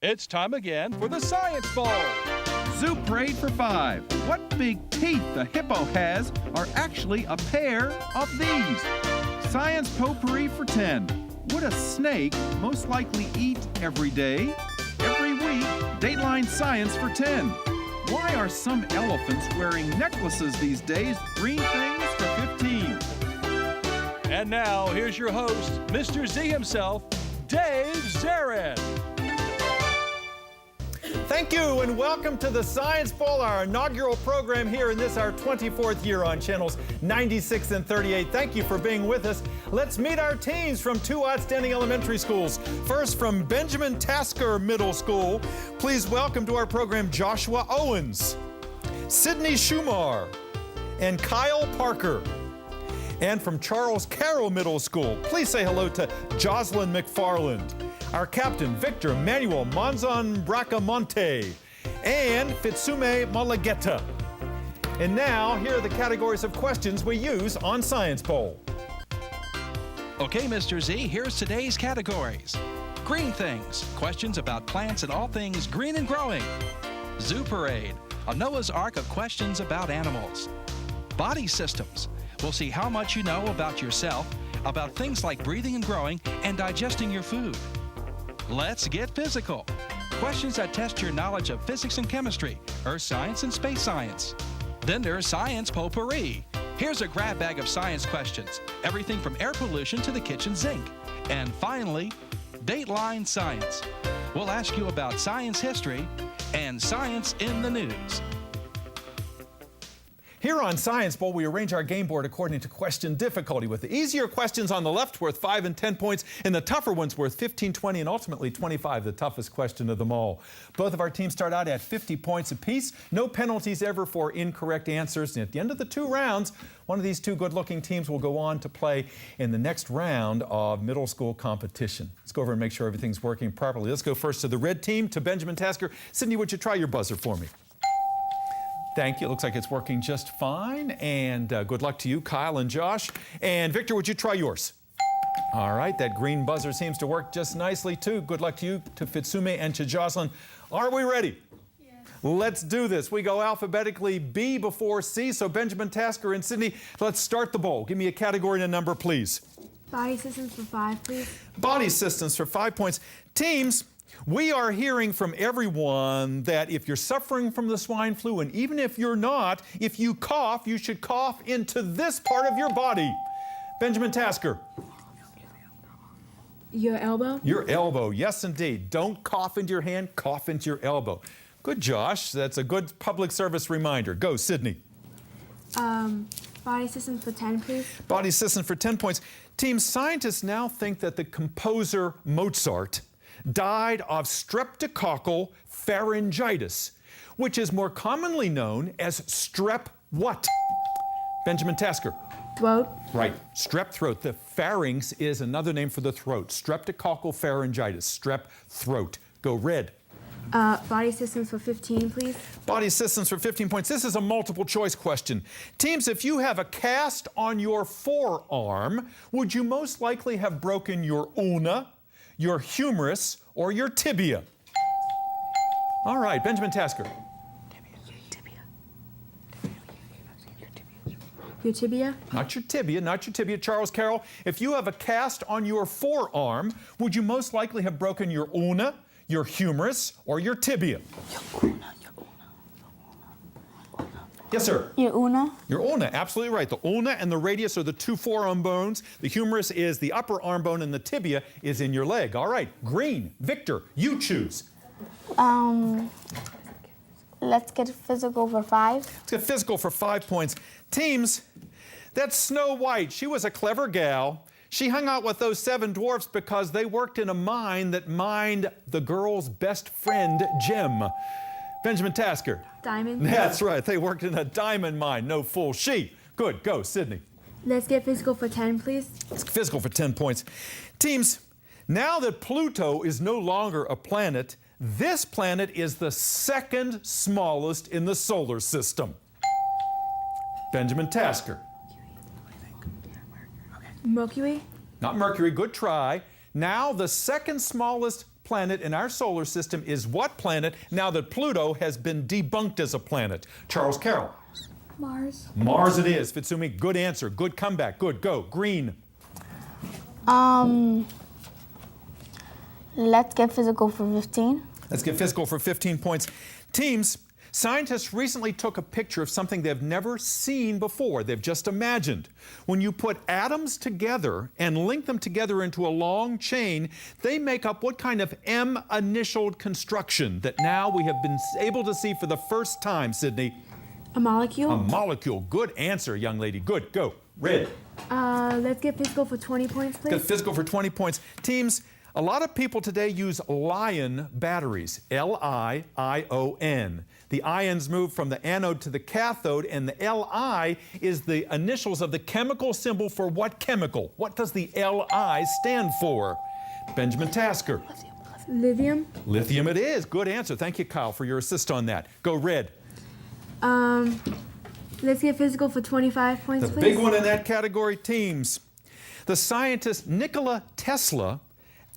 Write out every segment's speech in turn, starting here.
It's time again for the Science Bowl. Zoo parade for 5. What big teeth the hippo has are actually a pair of these. Science potpourri for 10. Would a snake most likely eat every day? Every week, Dateline Science for 10. Why are some elephants wearing necklaces these days? Green things for 15. And now, here's your host, Mr. Z himself, Dave Zarin. Thank you and welcome to the Science Bowl, our inaugural program here in this, our 24th year on channels 96 and 38. Thank you for being with us. Let's meet our teams from two outstanding elementary schools. First, from Benjamin Tasker Middle School, please welcome to our program Joshua Owens, Sydney Shumar, and Kyle Parker. And from Charles Carroll Middle School, please say hello to Jocelyn McFarland, our captain, Victor Manuel Monzon Bracamonte, and Fitsume Malageta. And now, here are the categories of questions we use on Science Bowl. Okay, Mr. Z, here's today's categories. Green things, questions about plants and all things green and growing. Zoo parade, a Noah's Ark of questions about animals. Body systems, we'll see how much you know about yourself, about things like breathing and growing and digesting your food. Let's get physical. Questions that test your knowledge of physics and chemistry, earth science and space science. Then there's science potpourri. Here's a grab bag of science questions, everything from air pollution to the kitchen sink. And finally, Dateline Science. We'll ask you about science history and science in the news. Here on Science Bowl, we arrange our game board according to question difficulty, with the easier questions on the left worth 5 and 10 points, and the tougher ones worth 15, 20, and ultimately 25, the toughest question of them all. Both of our teams start out at 50 points apiece. No penalties ever for incorrect answers. And at the end of the 2 rounds, one of these 2 good-looking teams will go on to play in the next round of middle school competition. Let's go over and make sure everything's working properly. Let's go first to the red team, to Benjamin Tasker. Sydney, would you try your buzzer for me? Thank you. It looks like it's working just fine. And good luck to you, Kyle and Josh. And Victor, would you try yours? All right, that green buzzer seems to work just nicely, too. Good luck to you, to Fitsume, and to Jocelyn. Are we ready? Yes. Let's do this. We go alphabetically B before C. So Benjamin, Tasker, and Sydney, let's start the bowl. Give me a category and a number, please. Body systems for 5, please. Body systems for 5 points. Teams, we are hearing from everyone that if you're suffering from the swine flu, and even if you're not, if you cough, you should cough into this part of your body. Benjamin Tasker. Your elbow? Your elbow, yes indeed. Don't cough into your hand, cough into your elbow. Good, Josh. That's a good public service reminder. Go, Sydney. Body systems for 10, please. Body systems for 10 points. Team, scientists now think that the composer Mozart died of streptococcal pharyngitis, which is more commonly known as strep what? Benjamin Tasker. Throat. Right. Strep throat. The pharynx is another name for the throat. Streptococcal pharyngitis. Strep throat. Go red. Body systems for 15, please. Body systems for 15 points. This is a multiple choice question. Teams, if you have a cast on your forearm, would you most likely have broken your ulna, your humerus, or your tibia? All right, Benjamin Tasker. Your tibia? Not your tibia, not your tibia. Charles Carroll, if you have a cast on your forearm, would you most likely have broken your ulna, your humerus, or your tibia? Yes, sir. Your ulna? Your ulna, absolutely right. The ulna and the radius are the 2 forearm bones. The humerus is the upper arm bone, and the tibia is in your leg. All right, green. Victor, you choose. Let's get physical for 5. Let's get physical for 5 points. Teams, that's Snow White. She was a clever gal. She hung out with those 7 dwarfs because they worked in a mine that mined the girl's best friend, Jim. Benjamin Tasker. Diamond? That's right. They worked in a diamond mine. No fool. She. Good. Go, Sydney. Let's get physical for 10, please. Physical for 10 points. Teams, now that Pluto is no longer a planet, this planet is the 2nd smallest in the solar system. Benjamin Tasker. Mercury? Not Mercury. Good try. Now the 2nd smallest planet in our solar system is what planet now that Pluto has been debunked as a planet? Charles Carroll. Mars. Mars it is. Fitsumi, good answer. Good comeback. Good. Go. Green. Let's get physical for 15. Let's get physical for 15 points. Teams, scientists recently took a picture of something they've never seen before. They've just imagined. When you put atoms together and link them together into a long chain, they make up what kind of M-initialed construction that now we have been able to see for the first time, Sydney? A molecule. A molecule. Good answer, young lady. Good. Go. Red. Let's get physical for 20 points, please. Get physical for 20 points. Teams, a lot of people today use Li-ion batteries, L-I-I-O-N. The ions move from the anode to the cathode, and the Li is the initials of the chemical symbol for what chemical? What does the Li stand for? Benjamin Tasker. Lithium. Lithium it is. Good answer. Thank you, Kyle, for your assist on that. Go red. Let's get physical for 25 points, The please. big one in that category, teams. The scientist Nikola Tesla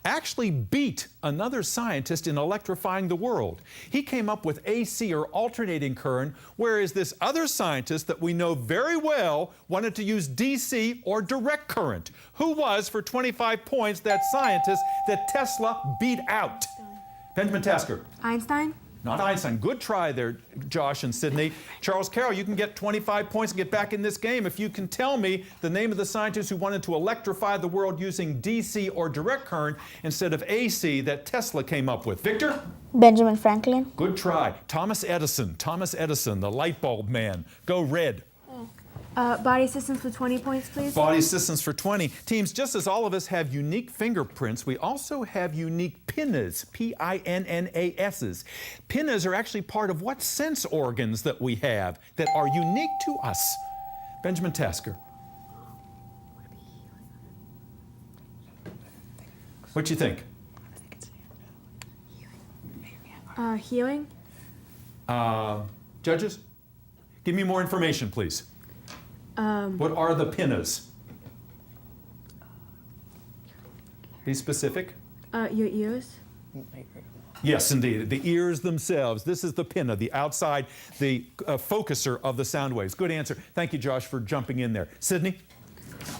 actually beat another scientist in electrifying the world. He came up with AC, or alternating current, whereas this other scientist that we know very well wanted to use DC, or direct current. Who was, for 25 points, that scientist that Tesla beat out? Benjamin Tasker. Einstein. Not Einstein. Good try there, Josh and Sydney. Charles Carroll, you can get 25 points and get back in this game if you can tell me the name of the scientist who wanted to electrify the world using DC, or direct current, instead of AC that Tesla came up with. Victor? Benjamin Franklin. Good try. Thomas Edison. Thomas Edison, the light bulb man. Go red. Body systems for 20 points, please. Body systems for 20. Teams, just as all of us have unique fingerprints, we also have unique pinnas, P-I-N-N-A-S's. Pinnas are actually part of what sense organs that we have that are unique to us? Benjamin Tasker. What do you think? Healing. Judges, give me more information, please. What are the pinnas? Be specific. Your ears. Yes, indeed. The ears themselves. This is the pinna, the outside, the focuser of the sound waves. Good answer. Thank you, Josh, for jumping in there. Sydney?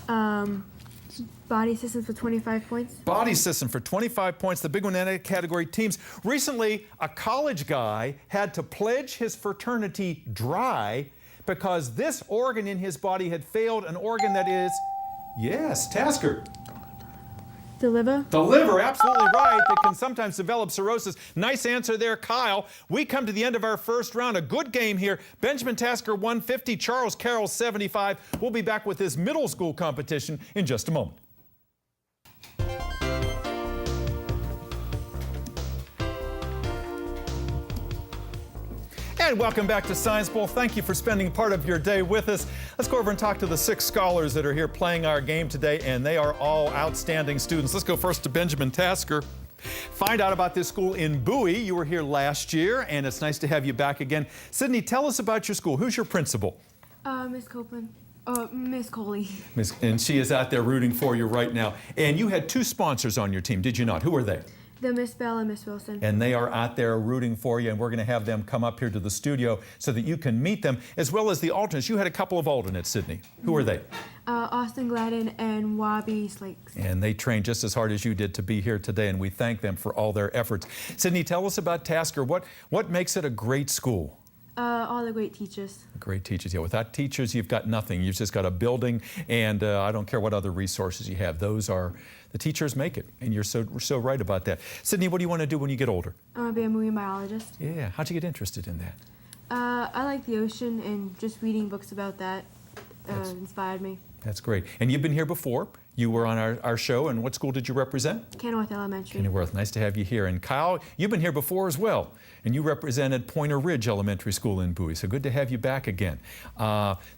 Body systems for 25 points. Body system for 25 points. The big one in that category, teams. Recently, a college guy had to pledge his fraternity dry because this organ in his body had failed, an organ that is, yes, Tasker. The liver. The liver, absolutely right. That can sometimes develop cirrhosis. Nice answer there, Kyle. We come to the end of our first round. A good game here. Benjamin Tasker 150, Charles Carroll 75. We'll be back with this middle school competition in just a moment. And welcome back to Science Bowl. Thank you for spending part of your day with us. Let's go over and talk to the 6 scholars that are here playing our game today, and they are all outstanding students. Let's go first to Benjamin Tasker. Find out about this school in Bowie. You were here last year, and it's nice to have you back again. Sydney, tell us about your school. Who's your principal? Miss Copeland. Miss Coley. And she is out there rooting for you right now. And you had 2 sponsors on your team, did you not? Who were they? The Miss Bell and Miss Wilson. And they are out there rooting for you, and we're going to have them come up here to the studio so that you can meet them, as well as the alternates. You had a couple of alternates, Sydney. Who are they? Austin Gladden and Wabi Slakes. And they trained just as hard as you did to be here today, and we thank them for all their efforts. Sydney, tell us about Tasker. What makes it a great school? All the great teachers. Great teachers. Yeah, without teachers, you've got nothing. You've just got a building, and I don't care what other resources you have. Those are, the teachers make it, and you're so right about that. Sydney, what do you want to do when you get older? I want to be a marine biologist. Yeah, how'd you get interested in that? I like the ocean, and just reading books about that inspired me. That's great. And you've been here before. You were on our show, and what school did you represent? Kenworth Elementary. Kenworth, nice to have you here. And Kyle, you've been here before as well, and you represented Pointer Ridge Elementary School in Bowie, so good to have you back again.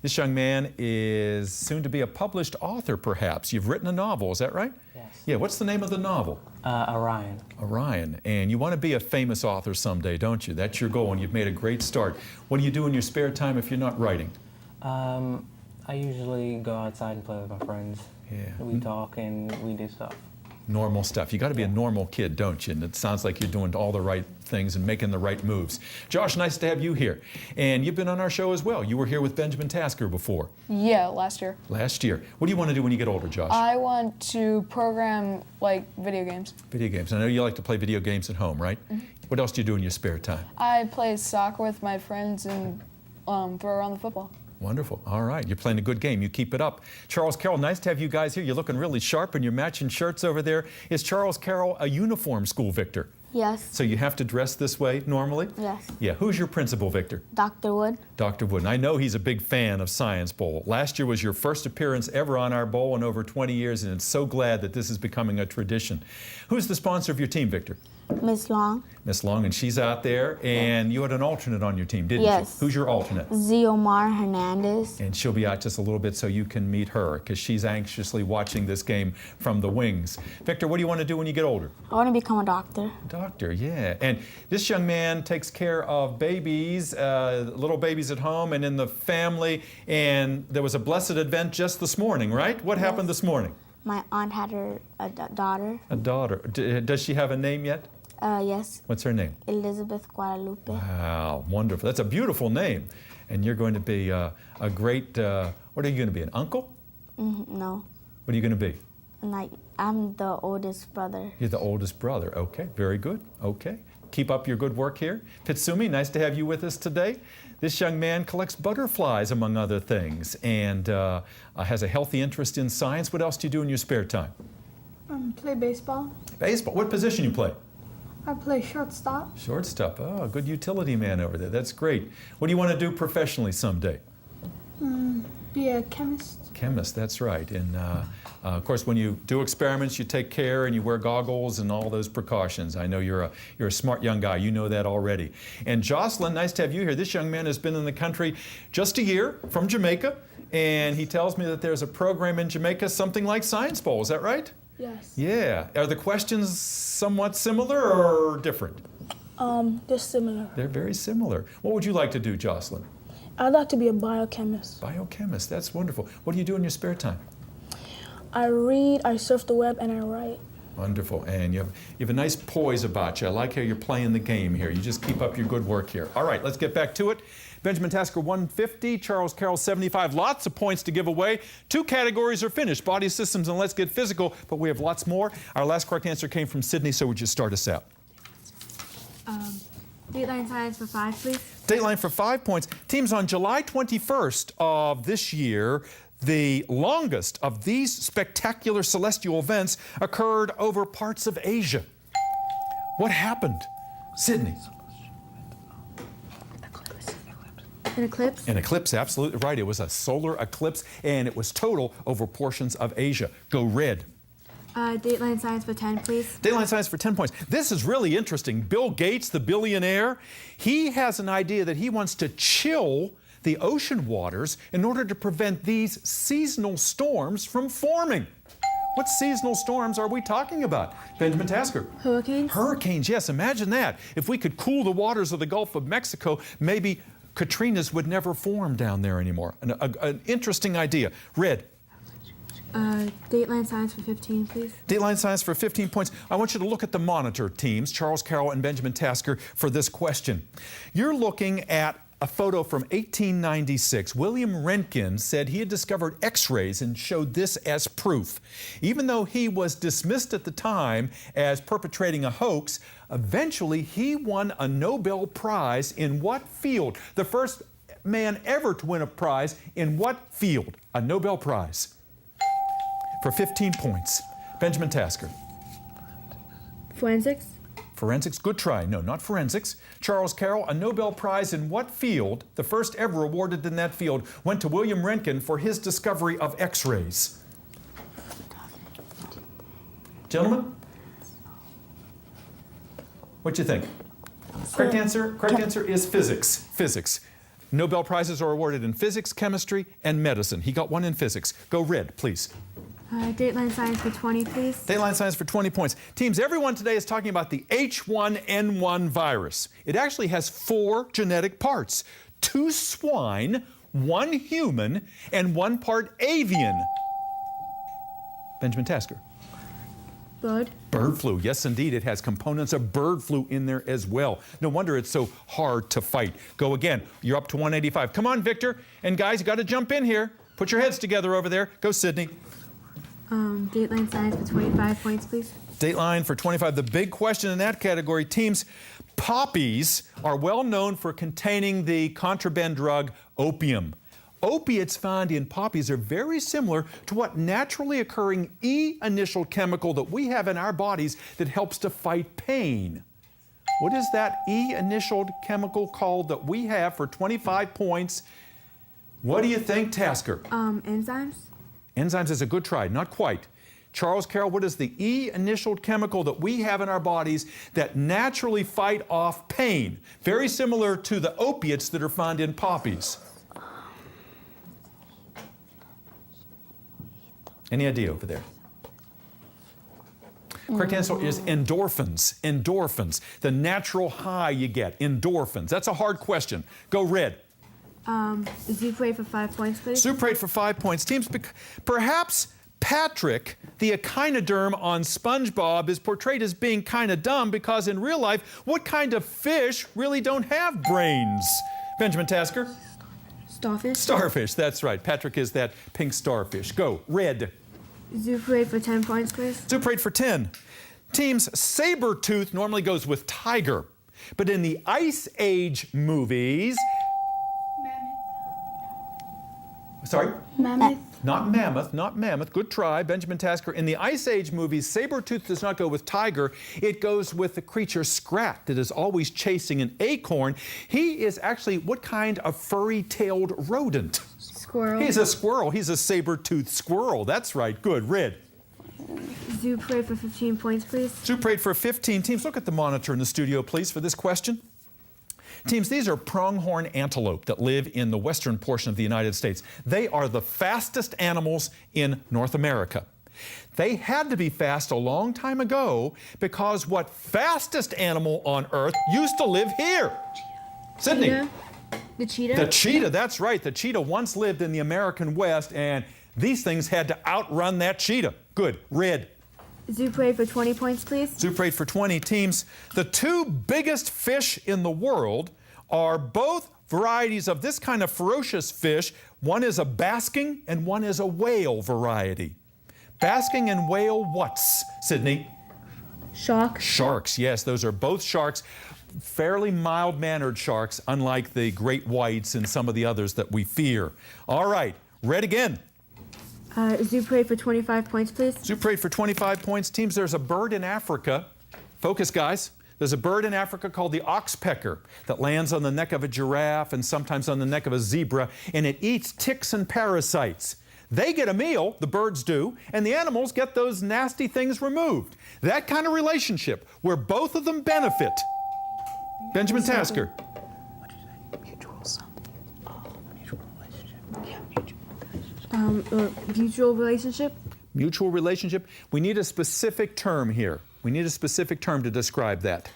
This young man is soon to be a published author, perhaps. You've written a novel, is that right? Yes. Yeah, what's the name of the novel? Orion. Orion. And you want to be a famous author someday, don't you? That's your goal, and you've made a great start. What do you do in your spare time if you're not writing? I usually go outside and play with my friends. Yeah. We talk and we do stuff. Normal stuff. You got to be a normal kid, don't you? And it sounds like you're doing all the right things and making the right moves. Josh, nice to have you here. And you've been on our show as well. You were here with Benjamin Tasker before. Yeah, last year. Last year. What do you want to do when you get older, Josh? I want to program, like, video games. Video games. I know you like to play video games at home, right? Mm-hmm. What else do you do in your spare time? I play soccer with my friends and throw around the football. Wonderful. All right. You're playing a good game. You keep it up. Charles, Carroll, nice to have you guys here. You're looking really sharp in your matching shirts over there. Is Charles, Carroll a uniform school, Victor? Yes. So you have to dress this way normally? Yes. Yeah. Who's your principal, Victor? Dr. Wood. Dr. Wood. And I know he's a big fan of Science Bowl. Last year was your first appearance ever on our bowl in over 20 years, and it's so glad that this is becoming a tradition. Who's the sponsor of your team, Victor? Miss Long. Miss Long, and she's out there, and you had an alternate on your team, didn't Yes. you? Who's your alternate? Ziomar Hernandez. And she'll be out just a little bit so you can meet her, because she's anxiously watching this game from the wings. Victor, what do you want to do when you get older? I want to become a doctor. Doctor, yeah. And this young man takes care of babies, little babies at home and in the family, and there was a blessed event just this morning, right? What happened this morning? My aunt had a daughter. A daughter. Does she have a name yet? Yes. What's her name? Elizabeth Guadalupe. Wow, wonderful. That's a beautiful name. And you're going to be a great, what are you going to be, an uncle? No. What are you going to be? I'm the oldest brother. You're the oldest brother. Okay, very good. Okay. Keep up your good work here. Pitsumi, nice to have you with us today. This young man collects butterflies, among other things, and has a healthy interest in science. What else do you do in your spare time? Play baseball. Baseball. What position you play? I play shortstop. Shortstop. Oh, a good utility man over there. That's great. What do you want to do professionally someday? Be a chemist. Chemist, that's right. And of course, when you do experiments, you take care and you wear goggles and all those precautions. I know you're a smart young guy. You know that already. And Jocelyn, nice to have you here. This young man has been in the country just a year from Jamaica, and he tells me that there's a program in Jamaica, something like Science Bowl. Is that right? Yes. Yeah. Are the questions somewhat similar or different? They're similar. They're very similar. What would you like to do, Jocelyn? I'd like to be a biochemist. Biochemist. That's wonderful. What do you do in your spare time? I read, I surf the web, and I write. Wonderful. And you have a nice poise about you. I like how you're playing the game here. You just keep up your good work here. All right, let's get back to it. Benjamin Tasker 150, Charles Carroll 75. Lots of points to give away. 2 categories are finished, body systems and let's get physical, but we have lots more. Our llast correct answer came from Sydney, so would you start us out? Dateline Science for 5, please. Dateline for 5 points. Teams, on July 21st of this year, the longest of these spectacular celestial events occurred over parts of Asia. What happened? Sydney. An eclipse. An eclipse, absolutely right. It was a solar eclipse, and it was total over portions of Asia. Go red. Dateline Science for 10, please. Dateline Science for 10 points. This is really interesting. Bill Gates, the billionaire, he has an idea that he wants to chill the ocean waters in order to prevent these seasonal storms from forming. What seasonal storms are we talking about? Benjamin Tasker. Hurricanes? Hurricanes, yes. Imagine that. If we could cool the waters of the Gulf of Mexico, maybe Katrinas would never form down there anymore. An interesting idea. Red. Dateline Science for 15, please. Dateline Science for 15 points. I want you to look at the monitor teams, Charles Carroll and Benjamin Tasker, for this question. You're looking at a photo from 1896. William Röntgen said he had discovered X-rays and showed this as proof. Even though he was dismissed at the time as perpetrating a hoax, eventually he won a Nobel Prize in what field? The first man ever to win a prize in what field? A Nobel Prize. For 15 points. Benjamin Tasker. Forensics. Forensics, good try. No, not forensics. Charles Carroll, a Nobel Prize in what field, the first ever awarded in that field, went to William Röntgen for his discovery of X-rays? Gentlemen? What do you think? Correct answer is physics. Physics. Nobel Prizes are awarded in physics, chemistry, and medicine. He got one in physics. Go red, please. Dateline Science for 20, please. Dateline Science for 20 points. Teams, everyone today is talking about the H1N1 virus. It actually has 4 genetic parts. 2 swine, 1 human, and 1 part avian. Benjamin Tasker. Bird. Bird flu, yes indeed. It has components of bird flu in there as well. No wonder it's so hard to fight. Go again. You're up to 185. Come on, Victor. And guys, you got to jump in here. Put your heads together over there. Go, Sydney. Dateline science for 25 points, please. Dateline for 25. The big question in that category, teams, poppies are well known for containing the contraband drug opium. Opiates found in poppies are very similar to what naturally occurring E-initial chemical that we have in our bodies that helps to fight pain. What is that E-initial chemical called that we have for 25 points? What do you think, Tasker? Enzymes. Enzymes is a good try, not quite. Charles, Carroll, what is the E-initial chemical that we have in our bodies that naturally fight off pain? Very similar to the opiates that are found in poppies. Any idea over there? Correct answer is endorphins. Endorphins. The natural high you get. Endorphins. That's a hard question. Go red. Zuprate for 5 points, please. Zuprate for 5 points. Teams, perhaps Patrick, the echinoderm on SpongeBob, is portrayed as being kind of dumb because in real life, what kind of fish really don't have brains? Benjamin Tasker? Starfish. Starfish, that's right. Patrick is that pink starfish. Go, red. Zuprate for 10 points, please. Zuprate for 10. Teams, saber-tooth normally goes with tiger. But in the Ice Age movies... Sorry? Mammoth. Not mammoth, not mammoth. Good try, Benjamin Tasker. In the Ice Age movies, saber-tooth does not go with tiger. It goes with the creature Scrat that is always chasing an acorn. He is actually what kind of furry-tailed rodent? Squirrel. He's a squirrel. He's a saber-toothed squirrel. That's right. Good. Red. Zuprate for 15 points, please. Zuprate for 15. Teams, look at the monitor in the studio, please, for this question. Teams, these are pronghorn antelope that live in the western portion of the United States. They are the fastest animals in North America. They had to be fast a long time ago because what fastest animal on Earth used to live here? Sydney. Cheetah. The cheetah? The cheetah, that's right. The cheetah once lived in the American West, and these things had to outrun that cheetah. Good. Red. Zuprate for 20 points, please. Zuprate for 20. Teams, the two biggest fish in the world are both varieties of this kind of ferocious fish. One is a basking and one is a whale variety. Basking and whale what's, Sydney? Shark. Sharks, yes, those are both sharks. Fairly mild-mannered sharks, unlike the great whites and some of the others that we fear. All right, red again. Zuprate for 25 points, please. Zuprate for 25 points. Teams, there's a bird in Africa. Focus, guys. There's a bird in Africa called the oxpecker that lands on the neck of a giraffe and sometimes on the neck of a zebra, and it eats ticks and parasites. They get a meal, the birds do, and the animals get those nasty things removed. That kind of relationship where both of them benefit. Benjamin Tasker. What did you say? Mutual something. Mutual relationship. Yeah, Mutual relationship. Mutual relationship. We need a specific term here. We need a specific term to describe that.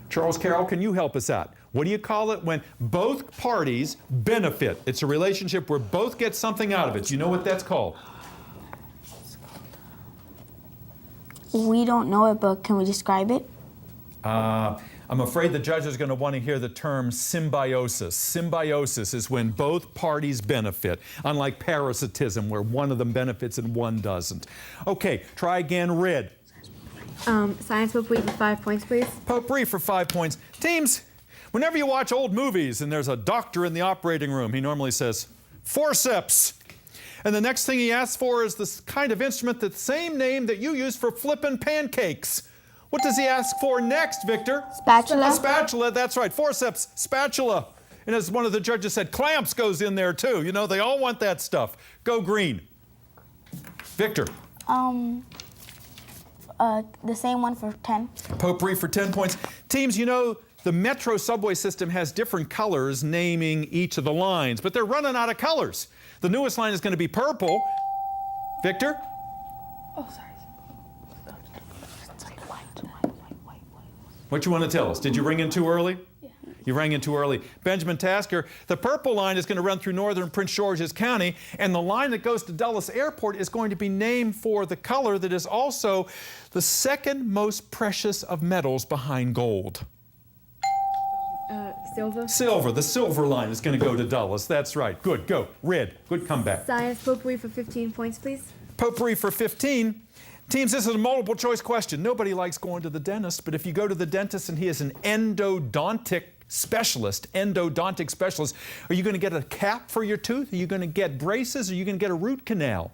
Charles Carroll, can you help us out? What do you call it when both parties benefit? It's a relationship where both get something out of it. Do you know what that's called? We don't know it, but can we describe it? I'm afraid the judge is going to want to hear the term symbiosis. Symbiosis is when both parties benefit, unlike parasitism, where one of them benefits and one doesn't. Okay, try again, red. Science potpourri for 5 points, please. Potpourri for 5 points. Teams, whenever you watch old movies and there's a doctor in the operating room, he normally says, forceps. And the next thing he asks for is this kind of instrument, the same name that you use for flipping pancakes. What does he ask for next, Victor? Spatula. A spatula, that's right. Forceps, spatula. And as one of the judges said, clamps goes in there too. You know, they all want that stuff. Go green. Victor. The same one for 10. Potpourri for 10 points. Teams, you know, the Metro subway system has different colors naming each of the lines, but they're running out of colors. The newest line is going to be purple. Victor? Oh, sorry. What you want to tell us? Did you ring in too early? You rang in too early. Benjamin Tasker, the purple line is going to run through northern Prince George's County, and the line that goes to Dulles Airport is going to be named for the color that is also the second most precious of metals behind gold. Silver. Silver. The silver line is going to go to Dulles. That's right. Good. Go. Red. Good comeback. Science potpourri for 15 points, please. Potpourri for 15. Teams, this is a multiple choice question. Nobody likes going to the dentist, but if you go to the dentist and he is an endodontic specialist, are you going to get a cap for your tooth? Are you going to get braces? Are you going to get a root canal?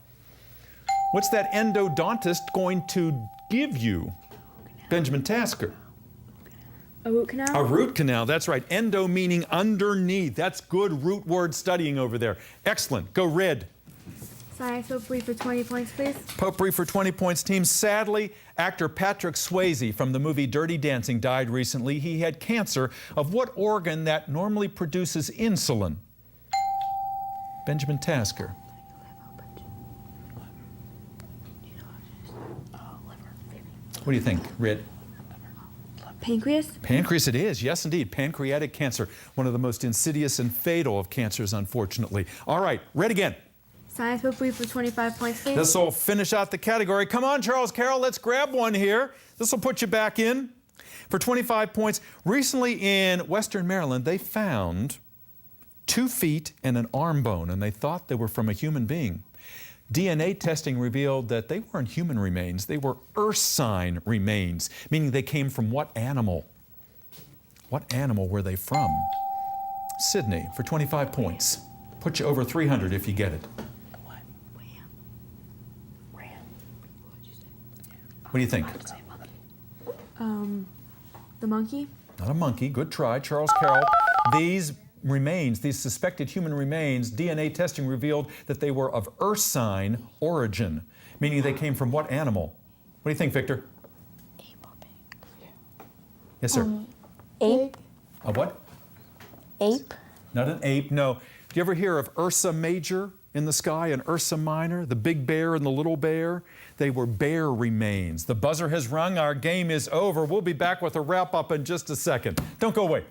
What's that endodontist going to give you? Benjamin Tasker. A root canal? A root canal, that's right. Endo meaning underneath. That's good root word studying over there. Excellent. Go red. Science potpourri for 20 points, please. Potpourri for 20 points, team. Sadly, actor Patrick Swayze from the movie Dirty Dancing died recently. He had cancer of what organ that normally produces insulin? Benjamin Tasker. What do you think, Red? Pancreas? Pancreas it is, yes indeed. Pancreatic cancer, one of the most insidious and fatal of cancers, unfortunately. All right, red again. Science potpourri for 25 points, please. This will finish out the category. Come on, Charles Carroll, let's grab one here. This will put you back in for 25 points. Recently in Western Maryland, they found 2 feet and an arm bone, and they thought they were from a human being. DNA testing revealed that they weren't human remains, they were ursine remains, meaning they came from what animal? What animal were they from? Sydney, for 25 points. Put you over 300 if you get it. What do you think? The monkey? Not a monkey, good try, Charles Carroll. These remains, these suspected human remains, DNA testing revealed that they were of ursine origin, meaning they came from what animal? What do you think, Victor? Ape or pig? Yes, sir. Ape? A what? Ape? Not an ape, no. Do you ever hear of Ursa Major in the sky and Ursa Minor, the big bear and the little bear? They were bear remains. The buzzer has rung. Our game is over. We'll be back with a wrap-up in just a second. Don't go away.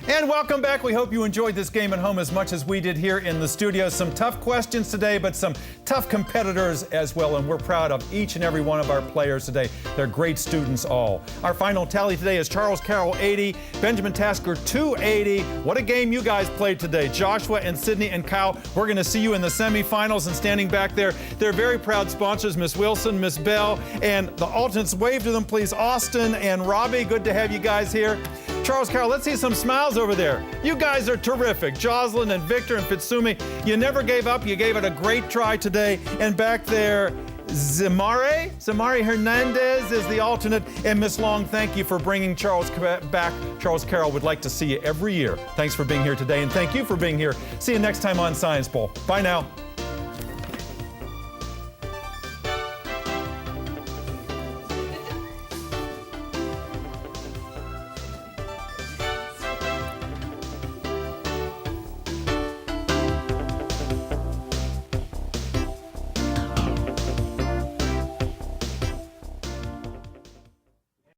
And welcome back. We hope you enjoyed this game at home as much as we did here in the studio. Some tough questions today, but some tough competitors as well, and we're proud of each and every one of our players today. They're great students all. Our final tally today is Charles Carroll 80, Benjamin Tasker 280. What a game you guys played today. Joshua and Sydney and Kyle, we're going to see you in the semifinals, and standing back there, they're very proud sponsors, Miss Wilson, Miss Bell, and the alternates. Wave to them, please. Austin and Robbie, good to have you guys here. Charles Carroll, let's see some smiles over there. You guys are terrific. Jocelyn and Victor and Fitsumi, you never gave up. You gave it a great try today. And back there, Zamari Hernandez is the alternate. And Miss Long, thank you for bringing Charles back. Charles Carroll would like to see you every year. Thanks for being here today, and thank you for being here. See you next time on Science Bowl. Bye now.